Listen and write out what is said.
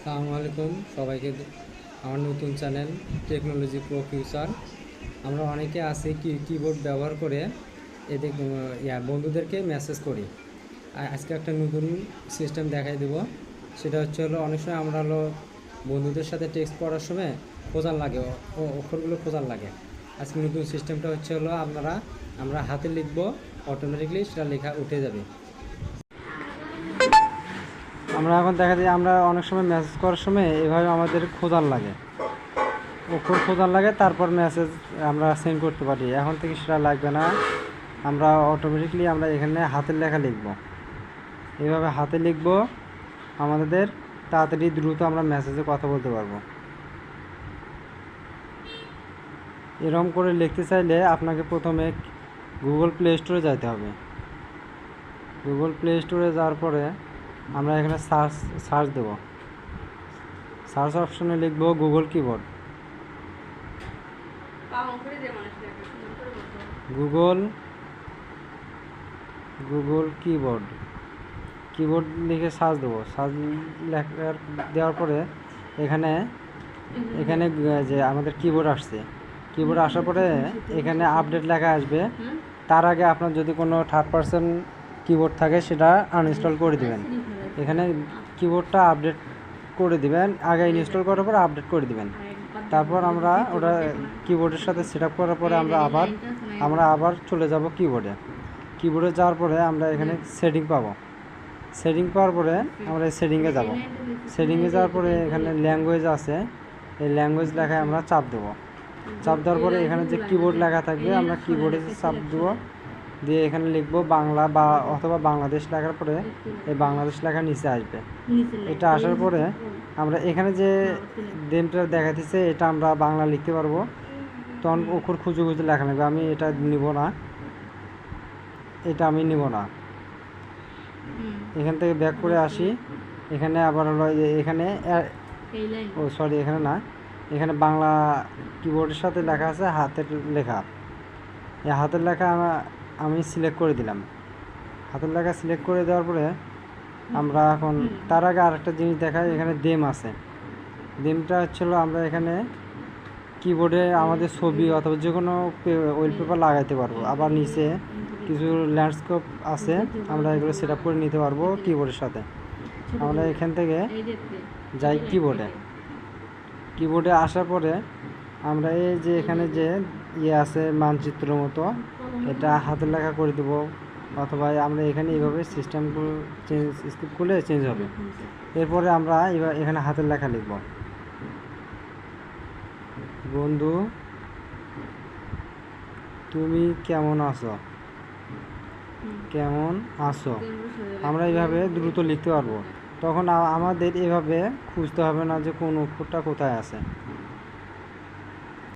আসসালামু আলাইকুম সবাইকে। আমার নতুন চ্যানেল টেকনোলজি প্রো ফিউচার। আমরা অনেকে আছি কিবোর্ড ব্যবহার করে এতে বন্ধুদেরকে মেসেজ করি। আজকে একটা নতুন সিস্টেম দেখাই দেব। সেটা হলো অনেক সময় আমরা বন্ধুদের সাথে টেক্সট করার সময় খোঁজার লাগে, অক্ষরগুলো খোঁজার লাগে। আজকে নতুন সিস্টেমটা আমরা হাতে লিখব, অটোমেটিকলি সেটা লেখা উঠে যাবে। আমরা এখন দেখা যায় আমরা অনেক সময় মেসেজ করার সময় এভাবে আমাদের খোঁজার লাগে, অক্ষর খোঁজার লাগে, তারপর মেসেজ আমরা সেন্ড করতে পারি। এখন থেকে সেটা লাগবে না, আমরা অটোমেটিকলি আমরা এখানে হাতের লেখা লিখব। এইভাবে হাতে লিখব, আমাদের তাড়াতাড়ি দ্রুত আমরা মেসেজে কথা বলতে পারবো। এরকম করে লিখতে চাইলে আপনাকে প্রথমে গুগল প্লে স্টোরে যেতে হবে। গুগল প্লে স্টোরে যাওয়ার পরে আমরা এখানে সার্চ দেব। সার্চ অপশনে লিখব গুগল কিবোর্ড। গুগল কিবোর্ড লিখে সার্চ দেবো। সার্চ দেওয়ার পরে এখানে যে আমাদের কিবোর্ড আসছে, কিবোর্ড আসার পরে এখানে আপডেট লেখা আসবে। তার আগে আপনার যদি কোনো থার্ড পারসন কিবোর্ড থাকে সেটা আনইনস্টল করে দিবেন। এখানে কিবোর্ডটা আপডেট করে দিবেন, আগে ইনস্টল করার পর আপডেট করে দিবেন। তারপর আমরা ওটা কিবোর্ডের সাথে সেট আপ করার পরে আমরা আবার চলে যাব কিবোর্ডে যাওয়ার পরে আমরা এখানে সেটিং পাবো। সেটিং পাওয়ার পরে আমরা সেটিংয়ে যাব। সেটিংয়ে যাওয়ার পরে এখানে ল্যাঙ্গুয়েজ আছে, এই ল্যাঙ্গুয়েজ লেখায় আমরা চাপ দেবো। চাপ দেওয়ার পরে এখানে যে কিবোর্ড লেখা থাকবে আমরা কিবোর্ডে চাপ দেবো, দিয়ে এখানে লিখবো বাংলা বা অথবা বাংলাদেশ লেখার পরে এই বাংলাদেশ লেখা নিচে আসবে। এটা আসার পরে আমরা এখানে যে দেমটা দেখাতেছে এটা আমরা বাংলা লিখতে পারবো। তখন অক্ষর খুঁজে লেখা নেবে। আমি এটা নিব না, এখান থেকে ব্যাক করে আসি। এখানে আবার হলো এখানে এখানে না, এখানে বাংলা কিবোর্ডের সাথে লেখা আছে হাতের লেখা। এই হাতের লেখা আমি সিলেক্ট করে দিলাম। হাতের লেখা সিলেক্ট করে দেওয়ার পরে আমরা এখন তার আগে আরেকটা জিনিস দেখাই। এখানে দেম আছে। দেমটা হচ্ছিলো আমরা এখানে কিবোর্ডে আমাদের ছবি অথবা যে কোনো ওয়েল পেপার লাগাইতে পারবো। আবার নিচে কিছু ল্যান্ডস্কেপ আছে, আমরা এগুলো সেট আপ করে নিতে পারবো কিবোর্ডের সাথে। আমরা এখান থেকে যাই কিবোর্ডে আসার পরে আমরা এই যে এখানে যে আছে মানচিত্র মতো, এটা হাতের লেখা করে দেব, অথবা আমরা এখানে এইভাবে সিস্টেমগুলো স্কিপ করলে চেঞ্জ হবে। এরপরে আমরা এখানে হাতের লেখা লিখব। বন্ধু তুমি কেমন আছো, আমরা এইভাবে দ্রুত লিখতে পারবো। তখন আমাদের এভাবে খুঁজতে হবে না যে কোন অক্ষরটা কোথায় আছে।